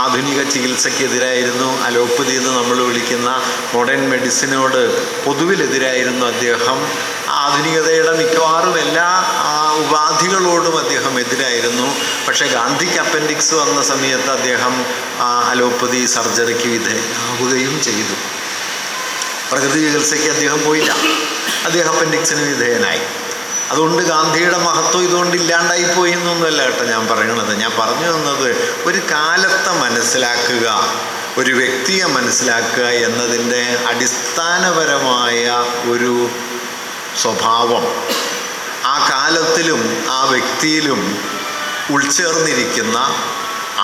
ആധുനിക ചികിത്സയ്ക്കെതിരായിരുന്നു. അലോപ്പതി എന്ന് നമ്മൾ വിളിക്കുന്ന മോഡേൺ മെഡിസിനോട് പൊതുവിലെതിരായിരുന്നു അദ്ദേഹം. ആധുനികതയുടെ മിക്കവാറും എല്ലാ ഉപാധികളോടും അദ്ദേഹം എതിരായിരുന്നു. പക്ഷേ ഗാന്ധിക്ക് അപ്പൻഡിക്സ് വന്ന സമയത്ത് അദ്ദേഹം അലോപ്പതി സർജറിക്ക് വിധേയനാവുകയും ചെയ്തു. പ്രകൃതി ചികിത്സയ്ക്ക് അദ്ദേഹം പോയില്ല, അദ്ദേഹം അപ്പൻഡിക്സിന് വിധേയനായി. അതുകൊണ്ട് ഗാന്ധിയുടെ മഹത്വം ഇതുകൊണ്ട് ഇല്ലാണ്ടായിപ്പോയി എന്നൊന്നുമല്ല കേട്ടോ ഞാൻ പറയണത്. ഞാൻ പറഞ്ഞു തന്നത് ഒരു കാലത്തെ മനസ്സിലാക്കുക, ഒരു വ്യക്തിയെ മനസ്സിലാക്കുക എന്നതിൻ്റെ അടിസ്ഥാനപരമായ ഒരു സ്വഭാവം ആ കാലത്തിലും ആ വ്യക്തിയിലും ഉൾച്ചേർന്നിരിക്കുന്ന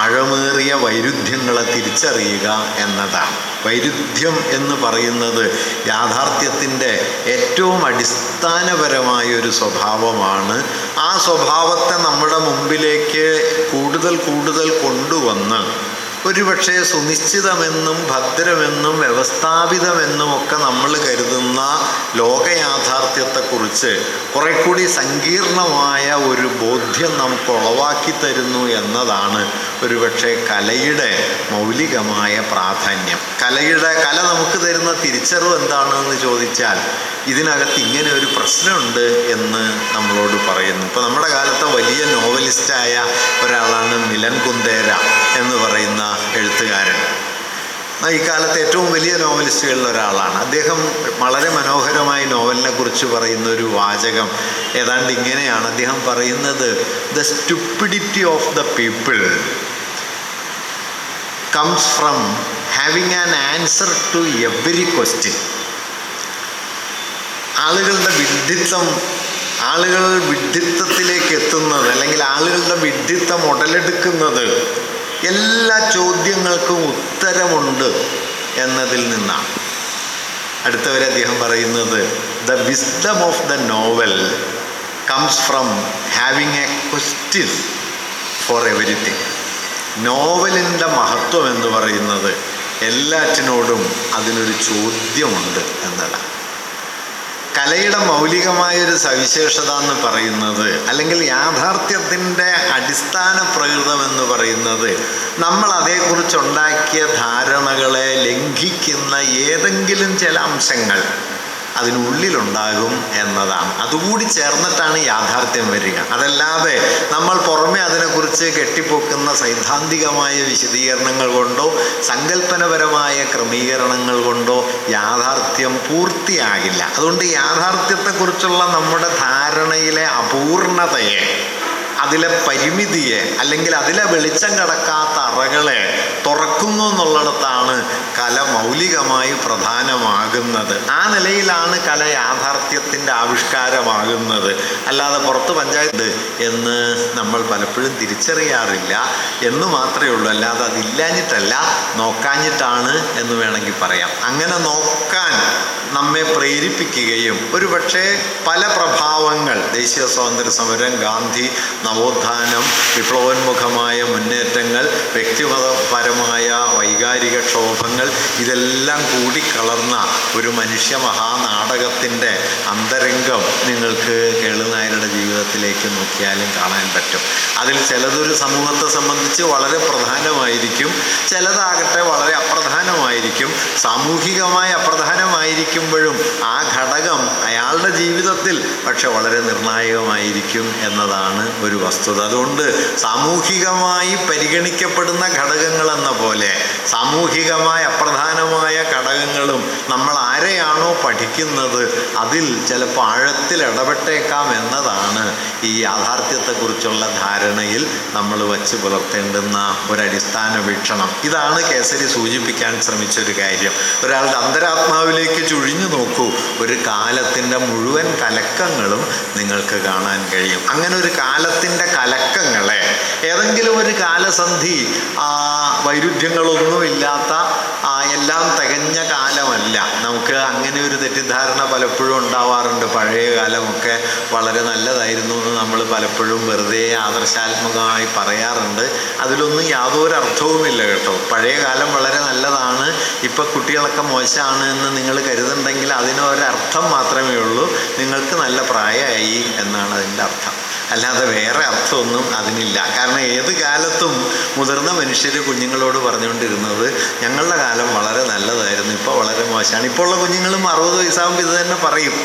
ആഴമേറിയ വൈരുദ്ധ്യങ്ങളെ തിരിച്ചറിയുക എന്നതാണ്. വൈരുദ്ധ്യം എന്ന് പറയുന്നത് യാഥാർത്ഥ്യത്തിൻ്റെ ഏറ്റവും അടിസ്ഥാനപരമായൊരു സ്വഭാവമാണ്. ആ സ്വഭാവത്തെ നമ്മുടെ മുമ്പിലേക്ക് കൂടുതൽ കൊണ്ടുവന്ന് ഒരുപക്ഷെ സുനിശ്ചിതമെന്നും ഭദ്രമെന്നും വ്യവസ്ഥാപിതമെന്നും ഒക്കെ നമ്മൾ കരുതുന്ന ലോകയാഥാർത്ഥ്യത്തെക്കുറിച്ച് കുറെ കൂടി സങ്കീർണമായ ഒരു ബോധ്യം നമുക്ക് ഉളവാക്കി തരുന്നു എന്നതാണ് ഒരുപക്ഷെ കലയുടെ മൗലികമായ പ്രാധാന്യം. കല നമുക്ക് തരുന്ന തിരിച്ചറിവ് എന്താണെന്ന് ചോദിച്ചാൽ ഇതിനകത്ത് ഇങ്ങനെ ഒരു പ്രശ്നമുണ്ട് എന്ന് നമ്മളോട് പറയുന്നു. ഇപ്പോൾ നമ്മുടെ കാലത്തെ വലിയ നോവലിസ്റ്റായ ഒരാളാണ് മിലൻ കുന്ദേര എന്ന് പറയുന്ന എഴുത്തുകാരൻ. ഈ കാലത്തെ ഏറ്റവും വലിയ നോവലിസ്റ്റുകളിൽ ഒരാളാണ് അദ്ദേഹം. വളരെ മനോഹരമായി നോവലിനെ കുറിച്ച് പറയുന്ന ഒരു വാചകം ഏതാണ്ട് ഇങ്ങനെയാണ്. അദ്ദേഹം പറയുന്നത്, the stupidity of the people comes from having an answer to every question. ആളുകൾ വിഡ്ഢിത്തത്തിലേക്ക് എത്തുന്നത്, അല്ലെങ്കിൽ ആളുകളുടെ വിഡ്ഢിത്തം ഉടലെടുക്കുന്നത് എല്ലാ ചോദ്യങ്ങൾക്കും ഉത്തരമുണ്ട് എന്നതിൽ നിന്നാണ്. അടുത്തവരെ അദ്ദേഹം പറയുന്നത്, the wisdom of the novel comes from having a question for everything. നോവലിൻ്റെ മഹത്വം എന്ന് പറയുന്നത് എല്ലാറ്റിനോടും അതിനൊരു ചോദ്യമുണ്ട് എന്നതാണ്. കലയുടെ മൗലികമായൊരു സവിശേഷത എന്ന് പറയുന്നത്, അല്ലെങ്കിൽ യാഥാർത്ഥ്യത്തിൻ്റെ അടിസ്ഥാന പ്രകൃതം എന്ന് പറയുന്നത്, നമ്മൾ അതേക്കുറിച്ചുണ്ടാക്കിയ ധാരണകളെ ലംഘിക്കുന്ന ഏതെങ്കിലും ചില അംശങ്ങൾ അതിനുള്ളിലുണ്ടാകും എന്നതാണ്. അതുകൂടി ചേർന്നിട്ടാണ് യാഥാർത്ഥ്യം വരിക. അതല്ലാതെ നമ്മൾ പുറമെ അതിനെക്കുറിച്ച് കെട്ടിപ്പൊക്കുന്ന സൈദ്ധാന്തികമായ വിശദീകരണങ്ങൾ കൊണ്ടോ സങ്കല്പനപരമായ ക്രമീകരണങ്ങൾ കൊണ്ടോ യാഥാർത്ഥ്യം പൂർത്തിയാകില്ല. അതുകൊണ്ട് യാഥാർത്ഥ്യത്തെക്കുറിച്ചുള്ള നമ്മുടെ ധാരണയിലെ അപൂർണതയെ, അതിലെ പരിമിതിയെ, അല്ലെങ്കിൽ അതിലെ വെളിച്ചം കടക്കാത്ത അറകളെ തുറക്കുന്നു എന്നുള്ളിടത്താണ് കല മൗലികമായി പ്രധാനമാകുന്നത്. ആ നിലയിലാണ് കല യാഥാർത്ഥ്യത്തിൻ്റെ ആവിഷ്കാരമാകുന്നത്. അല്ലാതെ പുറത്ത് പഞ്ചായത്ത് എന്ന് നമ്മൾ പലപ്പോഴും തിരിച്ചറിയാറില്ല എന്ന് മാത്രമേ ഉള്ളൂ. അല്ലാതെ അതില്ലാഞ്ഞിട്ടല്ല, നോക്കാഞ്ഞിട്ടാണ് എന്ന് വേണമെങ്കിൽ പറയാം. അങ്ങനെ നോക്കാൻ നമ്മെ പ്രേരിപ്പിക്കുകയും ഒരുപക്ഷെ പല പ്രഭാവങ്ങൾ, ദേശീയ സ്വാതന്ത്ര്യ സമരം, ഗാന്ധി, നവോത്ഥാനം, വിപ്ലവോന്മുഖമായ മുന്നേറ്റങ്ങൾ, വ്യക്തിപരമായ വൈകാരിക ക്ഷോഭങ്ങൾ, ഇതെല്ലാം കൂടിക്കലർന്ന ഒരു മനുഷ്യ മഹാനാടകത്തിൻ്റെ അന്തരംഗം നിങ്ങൾക്ക് കേളുനായരുടെ ജീവിതത്തിലേക്ക് നോക്കിയാലും കാണാൻ പറ്റും. അതിൽ ചിലതൊരു സമൂഹത്തെ സംബന്ധിച്ച് വളരെ പ്രധാനമായിരിക്കും, ചിലതാകട്ടെ വളരെ അപ്രധാനമായിരിക്കും. സാമൂഹികമായി അപ്രധാനമായിരിക്കുമ്പോഴും ആ ഘടകം അയാളുടെ ജീവിതത്തിൽ പക്ഷെ വളരെ നിർണായകമായിരിക്കും എന്നതാണ് ഒരു വസ്തുത. അതുകൊണ്ട് സാമൂഹികമായി പരിഗണിക്കപ്പെടുന്ന ഘടകങ്ങൾ എന്ന പോലെ സാമൂഹികമായ അപ്രധാനമായ ഘടകങ്ങളും നമ്മൾ ആരെയാണോ പഠിക്കുന്നത് അതിൽ ചിലപ്പോൾ ആഴത്തിൽ ഇടപെട്ടേക്കാം എന്നതാണ് ഈ യാഥാർത്ഥ്യത്തെക്കുറിച്ചുള്ള ധാരണയിൽ നമ്മൾ വച്ച് പുലർത്തേണ്ടുന്ന ഒരടിസ്ഥാന വീക്ഷണം. ഇതാണ് കേസരി സൂചിപ്പിക്കാൻ ശ്രമിച്ചൊരു കാര്യം. ഒരാളുടെ അന്തരാത്മാവിലേക്ക് ചുഴിഞ്ഞു നോക്കൂ, ഒരു കാലത്തിൻ്റെ മുഴുവൻ കലക്കങ്ങളും നിങ്ങൾക്ക് കാണാൻ കഴിയും. അങ്ങനെ ഒരു കാലത്തിൻ്റെ കലക്കങ്ങളെ, ഏതെങ്കിലും ഒരു കാലസന്ധി വൈരുദ്ധ്യങ്ങളൊന്നുമില്ലാത്ത എല്ലാം തികഞ്ഞ കാലമല്ല. നമുക്ക് അങ്ങനെ ഒരു തെറ്റിദ്ധാരണ പലപ്പോഴും ഉണ്ടാവാറുണ്ട്. പഴയ കാലമൊക്കെ വളരെ നല്ലതായിരുന്നു എന്ന് നമ്മൾ പലപ്പോഴും വെറുതെ ആദർശാത്മകമായി പറയാറുണ്ട്. അതിലൊന്നും യാതൊരു അർത്ഥവുമില്ല കേട്ടോ. പഴയ കാലം വളരെ നല്ലതാണ്, ഇപ്പം കുട്ടികളൊക്കെ മോശമാണ് എന്ന് നിങ്ങൾ കരുതുന്നുണ്ടെങ്കിൽ അതിനൊരർത്ഥം മാത്രമേ ഉള്ളൂ. നിങ്ങൾക്ക് നല്ല പ്രായമായി എന്നാണ് അതിൻ്റെ അർത്ഥം. അല്ലാതെ വേറെ അർത്ഥമൊന്നും അതിനില്ല. കാരണം ഏത് കാലത്തും മുതിർന്ന മനുഷ്യർ കുഞ്ഞുങ്ങളോട് പറഞ്ഞുകൊണ്ടിരുന്നത് ഞങ്ങളുടെ കാലം വളരെ നല്ലതായിരുന്നു, ഇപ്പോൾ വളരെ മോശമാണ്. ഇപ്പോൾ ഉള്ള കുഞ്ഞുങ്ങളും 60 വയസ്സാകുമ്പോൾ ഇത് തന്നെ പറയും,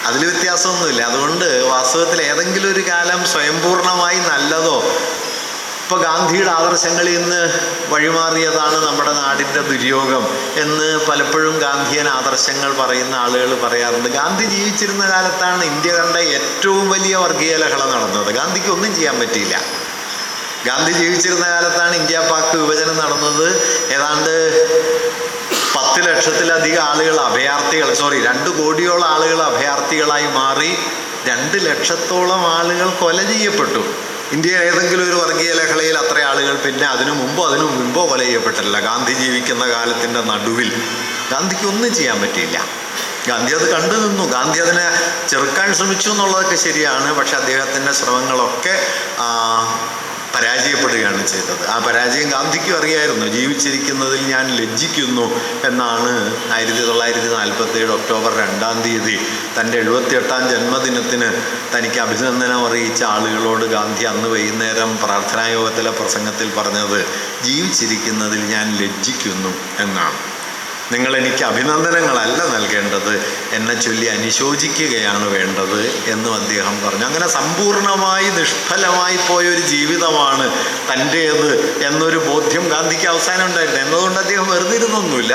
അതിൽ വ്യത്യാസമൊന്നുമില്ല. അതുകൊണ്ട് വാസ്തവത്തിൽ ഏതെങ്കിലും ഒരു കാലം സ്വയംപൂർണമായി നല്ലതോ, ഇപ്പോൾ ഗാന്ധിയുടെ ആദർശങ്ങളിൽ നിന്ന് വഴിമാറിയതാണ് നമ്മുടെ നാടിൻ്റെ ദുര്യോഗം എന്ന് പലപ്പോഴും ഗാന്ധിയൻ ആദർശങ്ങൾ പറയുന്ന ആളുകൾ പറയാറുണ്ട്. ഗാന്ധി ജീവിച്ചിരുന്ന കാലത്താണ് ഇന്ത്യ കണ്ട ഏറ്റവും വലിയ വർഗീയ ലഹള നടന്നത്. ഗാന്ധിക്ക് ഒന്നും ചെയ്യാൻ പറ്റിയില്ല. ഗാന്ധി ജീവിച്ചിരുന്ന കാലത്താണ് ഇന്ത്യ പാക് വിഭജനം നടന്നത്. ഏതാണ്ട് 10 ലക്ഷത്തിലധികം ആളുകൾ 2 കോടിയോളം ആളുകൾ അഭയാർത്ഥികളായി മാറി. 2 ലക്ഷത്തോളം ആളുകൾ കൊല ചെയ്യപ്പെട്ടു. ഇന്ത്യയിൽ ഏതെങ്കിലും ഒരു വർഗീയ ലഹളയിൽ അത്ര ആളുകൾ പിന്നെ അതിനു മുമ്പോ കൊല ചെയ്യപ്പെട്ടില്ല. ഗാന്ധി ജീവിക്കുന്ന കാലത്തിൻ്റെ നടുവിൽ ഗാന്ധിക്ക് ഒന്നും ചെയ്യാൻ പറ്റിയില്ല. ഗാന്ധി അത് കണ്ടു നിന്നു. ഗാന്ധി അതിനെ ചെറുക്കാൻ ശ്രമിച്ചു എന്നുള്ളതൊക്കെ ശരിയാണ്. പക്ഷെ അദ്ദേഹത്തിൻ്റെ ശ്രമങ്ങളൊക്കെ പരാജയപ്പെടുകയാണ് ചെയ്തത്. ആ പരാജയം ഗാന്ധിക്കും അറിയായിരുന്നു. ജീവിച്ചിരിക്കുന്നതിൽ ഞാൻ ലജ്ജിക്കുന്നു എന്നാണ് 1947 ഒക്ടോബർ 2-ാം തീയതി തൻ്റെ 78-ാം ജന്മദിനത്തിന് തനിക്ക് അഭിനന്ദനം അറിയിച്ച ആളുകളോട് ഗാന്ധി അന്ന് വൈകുന്നേരം പ്രാർത്ഥനായോഗത്തിലെ പ്രസംഗത്തിൽ പറഞ്ഞത് ജീവിച്ചിരിക്കുന്നതിൽ ഞാൻ ലജ്ജിക്കുന്നു എന്നാണ്. നിങ്ങളെനിക്ക് അഭിനന്ദനങ്ങളല്ല നൽകേണ്ടത്, എന്നെ ചൊല്ലി അനുശോചിക്കുകയാണ് വേണ്ടത് എന്നും അദ്ദേഹം പറഞ്ഞു. അങ്ങനെ സമ്പൂർണമായി നിഷ്ഫലമായി പോയൊരു ജീവിതമാണ് തൻ്റേത് എന്നൊരു ബോധ്യം ഗാന്ധിക്ക് അവസാനം ഉണ്ടായിരുന്നു. എന്നതുകൊണ്ട് അദ്ദേഹം വെറുതെ ഇരുന്നൊന്നുമില്ല.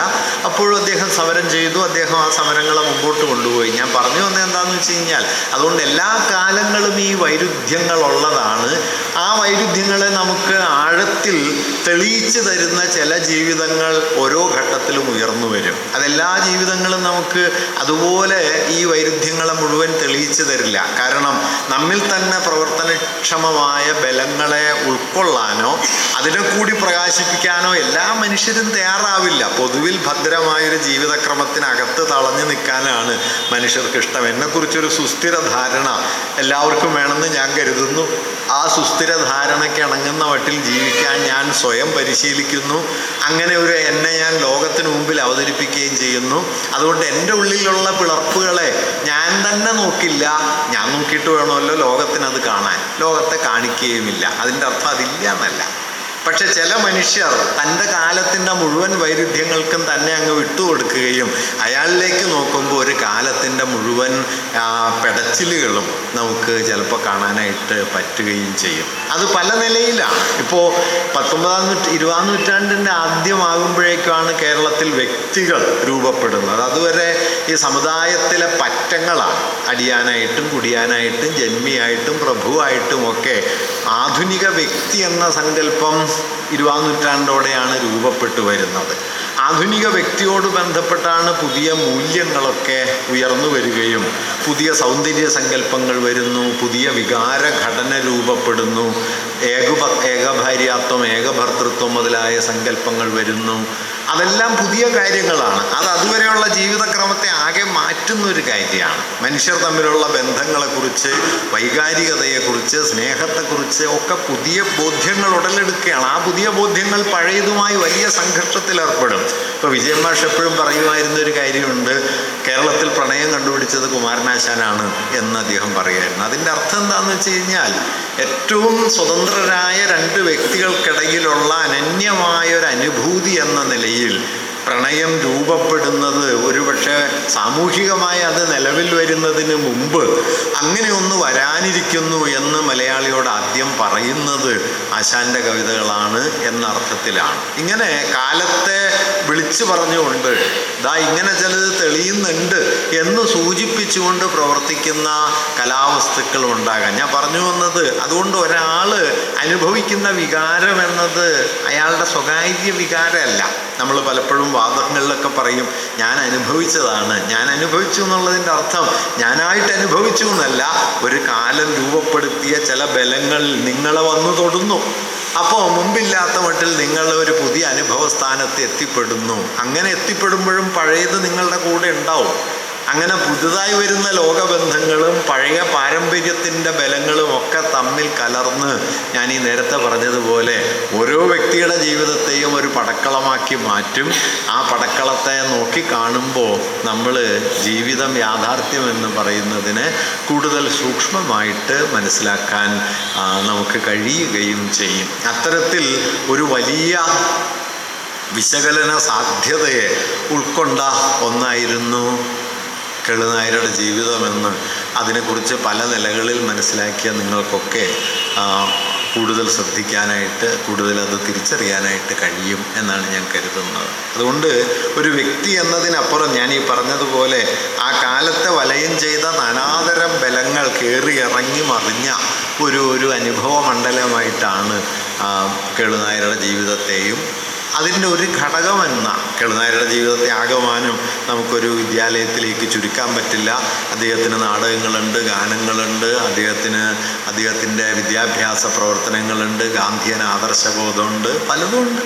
അപ്പോഴും അദ്ദേഹം സമരം ചെയ്തു. അദ്ദേഹം ആ സമരങ്ങളെ മുമ്പോട്ട് കൊണ്ടുപോയി. ഞാൻ പറഞ്ഞു വന്നത് എന്താണെന്ന് വെച്ച് കഴിഞ്ഞാൽ, അതുകൊണ്ട് എല്ലാ കാലങ്ങളും ഈ വൈരുദ്ധ്യങ്ങളുള്ളതാണ്. ആ വൈരുദ്ധ്യങ്ങളെ നമുക്ക് ആഴത്തിൽ തെളിയിച്ചു തരുന്ന ചില ജീവിതങ്ങൾ ഓരോ ഘട്ടത്തിലും ഉയർന്നു വരും. അതെല്ലാ ജീവിതങ്ങളും നമുക്ക് അതുപോലെ ഈ വൈരുദ്ധ്യങ്ങളെ മുഴുവൻ തെളിയിച്ചു തരില്ല. കാരണം നമ്മിൽ തന്നെ പ്രവർത്തനക്ഷമമായ ബലങ്ങളെ ഉൾക്കൊള്ളാനോ അതിനെ കൂടി പ്രകാശിപ്പിക്കാനോ എല്ലാ മനുഷ്യരും തയ്യാറാവില്ല. പൊതുവിൽ ഭദ്രമായൊരു ജീവിതക്രമത്തിനകത്ത് തളഞ്ഞു നിൽക്കാനാണ് മനുഷ്യർക്ക് ഇഷ്ടം. എന്നെക്കുറിച്ചൊരു സുസ്ഥിര ധാരണ എല്ലാവർക്കും വേണമെന്ന് ഞാൻ കരുതുന്നു. ആ സുസ്ഥിര ധാരണയ്ക്ക് ഇണങ്ങുന്ന മട്ടിൽ ജീവിക്കാൻ ഞാൻ സ്വയം പരിശീലിക്കുന്നു. അങ്ങനെ ഒരു എന്നെ ഞാൻ ലോകത്തിന് മുമ്പിൽ അവതരിപ്പിക്കുകയും ചെയ്യുന്നു. അതുകൊണ്ട് എൻ്റെ ഉള്ളിലുള്ള പിളർപ്പുകളെ ഞാൻ തന്നെ നോക്കില്ല, ഞാൻ നോക്കിയിട്ട് വേണമല്ലോ ലോകത്തിനത് കാണാൻ. ലോകത്തെ കാണിക്കുകയുമില്ല. അതിൻ്റെ അർത്ഥം അതില്ല എന്നല്ല. പക്ഷെ ചില മനുഷ്യർ തൻ്റെ കാലത്തിൻ്റെ മുഴുവൻ വൈരുദ്ധ്യങ്ങൾക്കും തന്നെ അങ്ങ് വിട്ടുകൊടുക്കുകയും അയാളിലേക്ക് നോക്കുമ്പോൾ ഒരു കാലത്തിൻ്റെ മുഴുവൻ പെടച്ചിലുകളും നമുക്ക് ചിലപ്പോൾ കാണാനായിട്ട് പറ്റുകയും ചെയ്യും. അത് പല നിലയിലാണ്. ഇപ്പോൾ 19-20 നൂറ്റാണ്ടിൻ്റെ ആദ്യമാകുമ്പോഴേക്കാണ് കേരളത്തിൽ വ്യക്തികൾ രൂപപ്പെടുന്നത്. അതുവരെ ഈ സമുദായത്തിലെ പറ്റങ്ങളാണ്. അടിയാനായിട്ടും കുടിയാനായിട്ടും ജന്മിയായിട്ടും പ്രഭുവായിട്ടും ഒക്കെ ആധുനിക വ്യക്തി എന്ന സങ്കല്പം 20-ാം നൂറ്റാണ്ടോടെയാണ് രൂപപ്പെട്ടു വരുന്നത്. ആധുനിക വ്യക്തിയോട് ബന്ധപ്പെട്ടാണ് പുതിയ മൂല്യങ്ങളൊക്കെ ഉയർന്നു വരികയും പുതിയ സൗന്ദര്യ സങ്കല്പങ്ങൾ വരുന്നു, പുതിയ വികാര ഘടന രൂപപ്പെടുന്നു, ഏകഭാര്യാത്വം, ഏകഭർത്തൃത്വം മുതലായ സങ്കല്പങ്ങൾ വരുന്നു. അതെല്ലാം പുതിയ കാര്യങ്ങളാണ്. അത് അതുവരെയുള്ള ജീവിതക്രമത്തെ ആകെ മാറ്റുന്നൊരു കാര്യമാണ്. മനുഷ്യർ തമ്മിലുള്ള ബന്ധങ്ങളെക്കുറിച്ച്, വൈകാരികതയെക്കുറിച്ച്, സ്നേഹത്തെക്കുറിച്ച് ഒക്കെ പുതിയ ബോധ്യങ്ങൾ ഉടലെടുക്കുകയാണ്. ആ പുതിയ ബോധ്യങ്ങൾ പഴയതുമായി വലിയ സംഘർഷത്തിലേർപ്പെടും. ഇപ്പോൾ വിജയൻ മാഷ് എപ്പോഴും പറയുമായിരുന്നൊരു കാര്യമുണ്ട്, കേരളത്തിൽ പ്രണയം കണ്ടുപിടിച്ചത് കുമാരനാശാനാണ് എന്ന് അദ്ദേഹം പറയുമായിരുന്നു. അതിൻ്റെ അർത്ഥം എന്താണെന്ന് വെച്ച് കഴിഞ്ഞാൽ, ഏറ്റവും സ്വതന്ത്രരായ 2 വ്യക്തികൾക്കിടയിലുള്ള അനന്യമായൊരു അനുഭൂതി എന്ന നിലയിൽ പ്രണയം രൂപപ്പെടുന്നത് ഒരുപക്ഷെ സാമൂഹികമായി അത് നിലവിൽ വരുന്നതിന് മുമ്പ് അങ്ങനെ ഒന്ന് വരാനിരിക്കുന്നു എന്ന് മലയാളിയോട് ആദ്യം പറയുന്നത് ആശാൻ്റെ കവിതകളാണ് എന്ന അർത്ഥത്തിലാണ്. ഇങ്ങനെ കാലത്തെ വിളിച്ചു പറഞ്ഞുകൊണ്ട് ഇങ്ങനെ ചിലത് തെളിയുന്നുണ്ട് എന്ന് സൂചിപ്പിച്ചുകൊണ്ട് പ്രവർത്തിക്കുന്ന കലാവസ്തുക്കൾ ഉണ്ടാകാൻ ഞാൻ പറഞ്ഞു വന്നത്. അതുകൊണ്ട് ഒരാൾ അനുഭവിക്കുന്ന വികാരം എന്നത് അയാളുടെ സ്വകാര്യ വികാരമല്ല. നമ്മൾ പലപ്പോഴും വാദങ്ങളിലൊക്കെ പറയും ഞാൻ അനുഭവിച്ചതാണ്. ഞാൻ അനുഭവിച്ചു എന്നുള്ളതിൻ്റെ അർത്ഥം ഞാനായിട്ട് അനുഭവിച്ചു എന്നല്ല, ഒരു കാലം രൂപപ്പെടുത്തിയ ചില ബലങ്ങൾ നിങ്ങളെ വന്നു തൊടുന്നു. അപ്പോൾ മുമ്പില്ലാത്ത മട്ടിൽ നിങ്ങൾ ഒരു പുതിയ അനുഭവ സ്ഥാനത്ത് എത്തിപ്പെടുന്നു. അങ്ങനെ എത്തിപ്പെടുമ്പോഴും പഴയത് നിങ്ങളുടെ കൂടെ ഉണ്ടാവും. അങ്ങനെ പുതുതായി വരുന്ന ലോകബന്ധങ്ങളും പഴയ പാരമ്പര്യത്തിൻ്റെ ബലങ്ങളും ഒക്കെ തമ്മിൽ കലർന്ന് ഞാൻ ഈ നേരത്തെ പറഞ്ഞതുപോലെ ഓരോ വ്യക്തിയുടെ ജീവിതത്തെയും ഒരു പടക്കളമാക്കി മാറ്റും. ആ പടക്കളത്തെ നോക്കി കാണുമ്പോൾ നമ്മൾ ജീവിതം യാഥാർത്ഥ്യമെന്ന് പറയുന്നതിനെ കൂടുതൽ സൂക്ഷ്മമായിട്ട് മനസ്സിലാക്കാൻ നമുക്ക് കഴിയുകയും ചെയ്യും. അത്തരത്തിൽ ഒരു വലിയ വിശകലന സാധ്യതയെ ഉൾക്കൊണ്ട ഒന്നായിരുന്നു കെളുനായരുടെ ജീവിതമെന്ന് അതിനെക്കുറിച്ച് പല നിലകളിൽ മനസ്സിലാക്കിയ നിങ്ങൾക്കൊക്കെ കൂടുതൽ ശ്രദ്ധിക്കാനായിട്ട്, കൂടുതൽ അത് തിരിച്ചറിയാനായിട്ട് കഴിയും എന്നാണ് ഞാൻ കരുതുന്നത്. അതുകൊണ്ട് ഒരു വ്യക്തി എന്നതിനപ്പുറം ഞാൻ ഈ പറഞ്ഞതുപോലെ ആ കാലത്തെ വലയം ചെയ്ത നാനാതരം ബലങ്ങൾ കയറി ഇറങ്ങി മറിഞ്ഞ ഒരു അനുഭവ മണ്ഡലമായിട്ടാണ് കെളുനായരുടെ ജീവിതത്തെയും അതിൻ്റെ ഒരു ഘടകമെന്ന കെളുനായരുടെ ജീവിതത്തെ ആകമാനം നമുക്കൊരു വിദ്യാലയത്തിലേക്ക് ചുരുക്കാൻ പറ്റില്ല. അദ്ദേഹത്തിന് നാടകങ്ങളുണ്ട്, ഗാനങ്ങളുണ്ട്, അദ്ദേഹത്തിൻ്റെ വിദ്യാഭ്യാസ പ്രവർത്തനങ്ങളുണ്ട്, ഗാന്ധിയൻ ആദർശബോധമുണ്ട്, പലതുമുണ്ട്.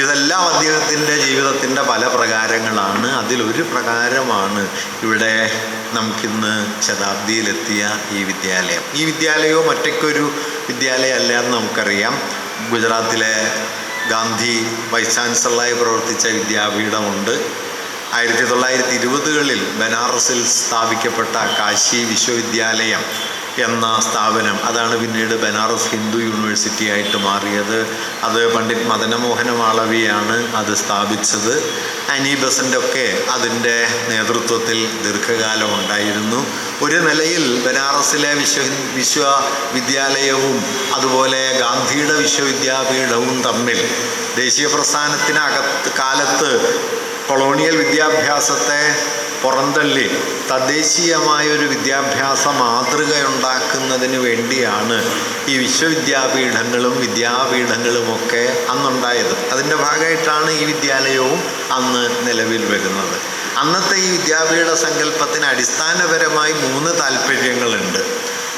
ഇതെല്ലാം അദ്ദേഹത്തിൻ്റെ ജീവിതത്തിൻ്റെ പല പ്രകാരങ്ങളാണ്. അതിലൊരു പ്രകാരമാണ് ഇവിടെ നമുക്കിന്ന് ശതാബ്ദിയിലെത്തിയ ഈ വിദ്യാലയം. ഈ വിദ്യാലയവും ഒറ്റയ്ക്കൊരു വിദ്യാലയമല്ല എന്ന് നമുക്കറിയാം. ഗുജറാത്തിലെ ഗാന്ധി വൈസ് ചാൻസലറായി പ്രവർത്തിച്ച വിദ്യാപീഠമുണ്ട്. 1920കളിൽ ബനാറസിൽ സ്ഥാപിക്കപ്പെട്ട കാശി വിശ്വവിദ്യാലയം എന്ന സ്ഥാപനം, അതാണ് പിന്നീട് ബനാറസ് ഹിന്ദു യൂണിവേഴ്സിറ്റി ആയിട്ട് മാറിയത്. അത് പണ്ഡിറ്റ് മദനമോഹന മാളവിയാണ് അത് സ്ഥാപിച്ചത്. ആനി ബസൻ്റ് ഒക്കെ അതിൻ്റെ നേതൃത്വത്തിൽ ദീർഘകാലം ഉണ്ടായിരുന്നു. ഒരു നിലയിൽ ബനാറസിലെ വിശ്വവിദ്യാലയവും അതുപോലെ ഗാന്ധിയുടെ വിശ്വവിദ്യാപീഠവും തമ്മിൽ ദേശീയ കാലത്ത് കൊളോണിയൽ വിദ്യാഭ്യാസത്തെ പുറന്തള്ളി തദ്ദേശീയമായൊരു വിദ്യാഭ്യാസ മാതൃകയുണ്ടാക്കുന്നതിന് വേണ്ടിയാണ് ഈ വിദ്യാപീഠങ്ങളുമൊക്കെ അന്നുണ്ടായത്. അതിൻ്റെ ഭാഗമായിട്ടാണ് ഈ വിദ്യാലയവും അന്ന് നിലവിൽ വരുന്നത്. അന്നത്തെ ഈ വിദ്യാപീഠ സങ്കല്പത്തിന് അടിസ്ഥാനപരമായി 3 താല്പര്യങ്ങളുണ്ട്.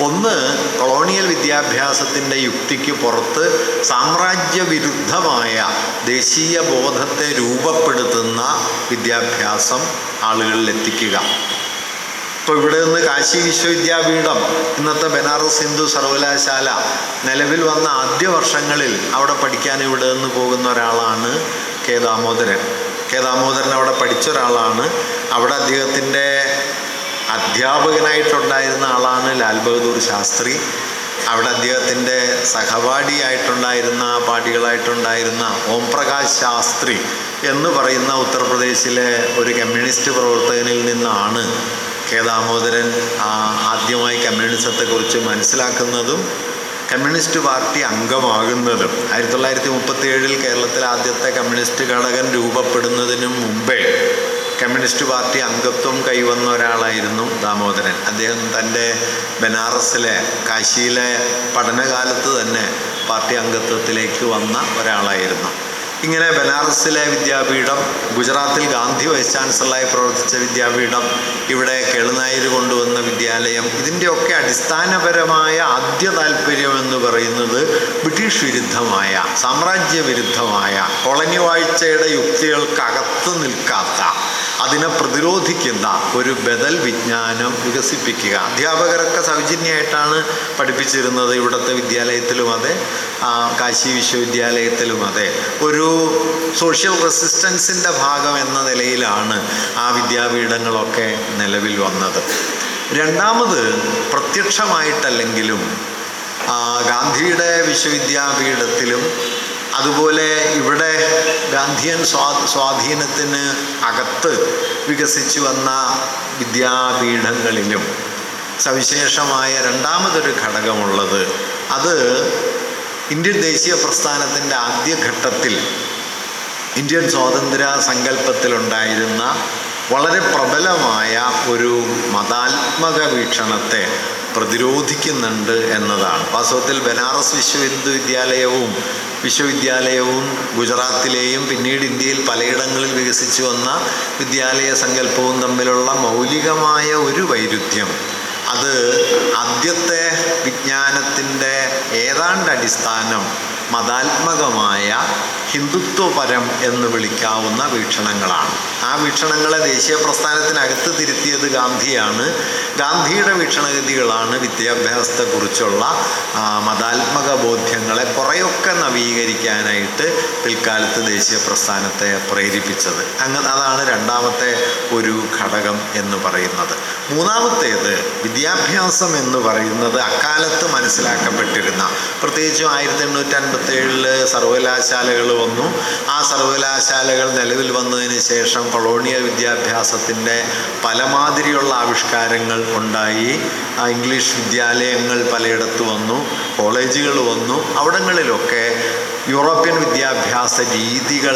ഒന്ന്, കൊളോണിയൽ വിദ്യാഭ്യാസത്തിൻ്റെ യുക്തിക്ക് പുറത്ത് സാമ്രാജ്യവിരുദ്ധമായ ദേശീയ ബോധത്തെ രൂപപ്പെടുത്തുന്ന വിദ്യാഭ്യാസം ആളുകളിൽ എത്തിക്കുക. ഇപ്പോൾ ഇവിടെ നിന്ന് കാശി വിശ്വവിദ്യാപീഠം, ഇന്നത്തെ ബനാറസ് ഹിന്ദു സർവകലാശാല നിലവിൽ വന്ന ആദ്യ വർഷങ്ങളിൽ അവിടെ പഠിക്കാൻ ഇവിടെ നിന്ന് പോകുന്ന ഒരാളാണ് കെ ദാമോദരൻ. അവിടെ പഠിച്ച ഒരാളാണ്. അവിടെ അദ്ദേഹത്തിൻ്റെ അധ്യാപകനായിട്ടുണ്ടായിരുന്ന ആളാണ് ലാൽ ബഹദൂർ ശാസ്ത്രി. അവിടെ അദ്ദേഹത്തിൻ്റെ പാഠികളായിട്ടുണ്ടായിരുന്ന ഓം പ്രകാശ് ശാസ്ത്രി എന്ന് പറയുന്ന ഉത്തർപ്രദേശിലെ ഒരു കമ്മ്യൂണിസ്റ്റ് പ്രവർത്തകനിൽ നിന്നാണ് കെ ദാമോദരൻ ആദ്യമായി കമ്മ്യൂണിസത്തെക്കുറിച്ച് മനസ്സിലാക്കുന്നതും കമ്മ്യൂണിസ്റ്റ് പാർട്ടി അംഗമാകുന്നതും. 1937 കേരളത്തിലെ ആദ്യത്തെ കമ്മ്യൂണിസ്റ്റ് ഘടകം രൂപപ്പെടുന്നതിനും മുമ്പേ കമ്മ്യൂണിസ്റ്റ് പാർട്ടി അംഗത്വം കൈവന്ന ഒരാളായിരുന്നു ദാമോദരൻ. അദ്ദേഹം തൻ്റെ ബനാറസിലെ കാശിയിലെ പഠനകാലത്ത് തന്നെ പാർട്ടി അംഗത്വത്തിലേക്ക് വന്ന ഒരാളായിരുന്നു. ഇങ്ങനെ ബനാറസിലെ വിദ്യാപീഠം, ഗുജറാത്തിൽ ഗാന്ധി വൈസ് ചാൻസലറായി പ്രവർത്തിച്ച വിദ്യാപീഠം, ഇവിടെ കെളുനായർ കൊണ്ടുവന്ന വിദ്യാലയം, ഇതിൻ്റെയൊക്കെ അടിസ്ഥാനപരമായ ആദ്യ താല്പര്യം എന്ന് പറയുന്നത് ബ്രിട്ടീഷ് വിരുദ്ധമായ, സാമ്രാജ്യവിരുദ്ധമായ, കോളനി വാഴ്ചയുടെ യുക്തികൾക്കകത്ത് നിൽക്കാത്ത, അതിനെ പ്രതിരോധിക്കുന്ന ഒരു ബദൽ വിജ്ഞാനം വികസിപ്പിക്കുക. അധ്യാപകരൊക്കെ സൗജന്യമായിട്ടാണ് പഠിപ്പിച്ചിരുന്നത്. ഇവിടുത്തെ വിദ്യാലയത്തിലും അതെ, കാശി വിശ്വവിദ്യാലയത്തിലും അതെ. ഒരു സോഷ്യൽ റെസിസ്റ്റൻസിൻ്റെ ഭാഗം എന്ന നിലയിലാണ് ആ വിദ്യാപീഠങ്ങളൊക്കെ നിലവിൽ വന്നത്. രണ്ടാമത്, പ്രത്യക്ഷമായിട്ടല്ലെങ്കിലും ഗാന്ധിയുടെ വിശ്വവിദ്യാപീഠത്തിലും അതുപോലെ ഇവിടെ ഗാന്ധിയൻ സ്വാധീനത്തിന് അകത്ത് വികസിച്ചു വന്ന വിദ്യാപീഠങ്ങളിലും സവിശേഷമായ രണ്ടാമതൊരു ഘടകമുള്ളത്, അത് ഇന്ത്യൻ ദേശീയ പ്രസ്ഥാനത്തിൻ്റെ ആദ്യഘട്ടത്തിൽ ഇന്ത്യൻ സ്വാതന്ത്ര്യ സങ്കല്പത്തിലുണ്ടായിരുന്ന വളരെ പ്രബലമായ ഒരു മതാത്മക വീക്ഷണത്തെ പ്രതിരോധിക്കുന്നുണ്ട് എന്നതാണ്. വാസ്തവത്തിൽ ബനാറസ് വിശ്വവിദ്യാലയവും ഗുജറാത്തിലെയും പിന്നീട് ഇന്ത്യയിൽ പലയിടങ്ങളിൽ വികസിച്ചു വന്ന വിദ്യാലയ സങ്കല്പവും തമ്മിലുള്ള മൗലികമായ ഒരു വൈരുദ്ധ്യം, അത് ആദ്യത്തെ വിജ്ഞാനത്തിൻ്റെ ഏതാണ്ട് അടിസ്ഥാനം മതാത്മകമായ ഹിന്ദുത്വപരം എന്ന് വിളിക്കാവുന്ന വീക്ഷണങ്ങളാണ്. ആ വീക്ഷണങ്ങളെ ദേശീയ പ്രസ്ഥാനത്തിനകത്ത് തിരുത്തിയത് ഗാന്ധിയാണ്. ഗാന്ധിയുടെ വീക്ഷണഗതികളാണ് വിദ്യാഭ്യാസത്തെക്കുറിച്ചുള്ള മതാത്മക ബോധ്യങ്ങളെ കുറേയൊക്കെ നവീകരിക്കാനായിട്ട് പിൽക്കാലത്ത് ദേശീയ പ്രസ്ഥാനത്തെ പ്രേരിപ്പിച്ചത്. അതാണ് രണ്ടാമത്തെ ഒരു ഘടകം എന്ന് പറയുന്നത്. മൂന്നാമത്തേത് വിദ്യാഭ്യാസം എന്ന് പറയുന്നത് അക്കാലത്ത് മനസ്സിലാക്കപ്പെട്ടിരുന്ന, പ്രത്യേകിച്ചും 1857 സർവകലാശാലകൾ വന്നു. ആ സർവകലാശാലകൾ നിലവിൽ വന്നതിന് ശേഷം കൊളോണിയൽ വിദ്യാഭ്യാസത്തിൻ്റെ പലമാതിരിയുള്ള ആവിഷ്കാരങ്ങൾ ഉണ്ടായി. ഇംഗ്ലീഷ് വിദ്യാലയങ്ങൾ പലയിടത്ത് വന്നു, കോളേജുകൾ വന്നു. അവിടങ്ങളിലൊക്കെ യൂറോപ്യൻ വിദ്യാഭ്യാസ രീതികൾ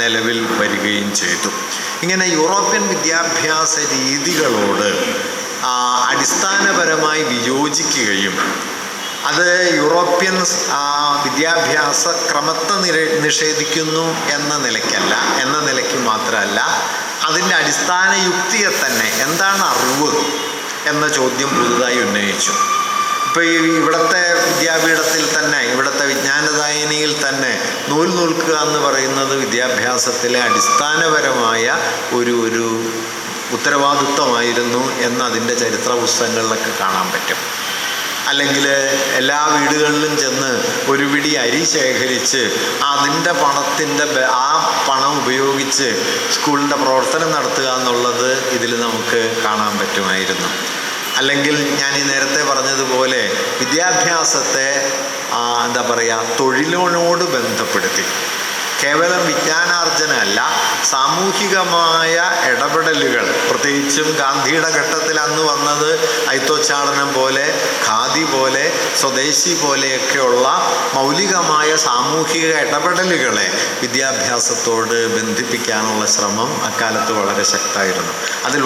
നിലവിൽ വരികയും ചെയ്തു. ഇങ്ങനെ യൂറോപ്യൻ വിദ്യാഭ്യാസ രീതികളോട് അടിസ്ഥാനപരമായി വിയോജിക്കുകയും അത് യൂറോപ്യൻ വിദ്യാഭ്യാസ ക്രമത്തെ നിഷേധിക്കുന്നു എന്ന നിലയ്ക്ക് മാത്രമല്ല, അതിൻ്റെ അടിസ്ഥാന യുക്തിയെ തന്നെ, എന്താണ് അറിവ് എന്ന ചോദ്യം പുതുതായി ഉന്നയിച്ചു. ഇപ്പോൾ ഇവിടുത്തെ വിദ്യാപീഠത്തിൽ തന്നെ, ഇവിടുത്തെ വിജ്ഞാനദായിനിയിൽ തന്നെ നൂൽ നൂൽക്കുക എന്ന് പറയുന്നത് വിദ്യാഭ്യാസത്തിലെ അടിസ്ഥാനപരമായ ഒരു ഉത്തരവാദിത്വമായിരുന്നു എന്ന് അതിൻ്റെ ചരിത്ര പുസ്തകങ്ങളിലൊക്കെ കാണാൻ പറ്റും. അല്ലെങ്കിൽ എല്ലാ വീടുകളിലും ചെന്ന് ഒരു പിടി അരി ശേഖരിച്ച് അതിൻ്റെ ആ പണം ഉപയോഗിച്ച് സ്കൂളിൻ്റെ പ്രവർത്തനം നടത്തുക എന്നുള്ളത് ഇതിൽ നമുക്ക് കാണാൻ പറ്റുമായിരുന്നു. അല്ലെങ്കിൽ ഞാൻ ഈ നേരത്തെ പറഞ്ഞതുപോലെ വിദ്യാഭ്യാസത്തെ തൊഴിലിനോട് ബന്ധപ്പെടുത്തി കേവലം വിജ്ഞാനാർജനമല്ല, സാമൂഹികമായ ഇടപെടലുകൾ, പ്രത്യേകിച്ചും ഗാന്ധിയുടെ ഘട്ടത്തിൽ അന്ന് വന്നത് അയിത്തോച്ചാടനം പോലെ, ഖാദി പോലെ, സ്വദേശി പോലെയൊക്കെയുള്ള മൗലികമായ സാമൂഹിക ഇടപെടലുകളെ വിദ്യാഭ്യാസത്തോട് ബന്ധിപ്പിക്കാനുള്ള ശ്രമം അക്കാലത്ത് വളരെ ശക്തമായിരുന്നു. അതിൽ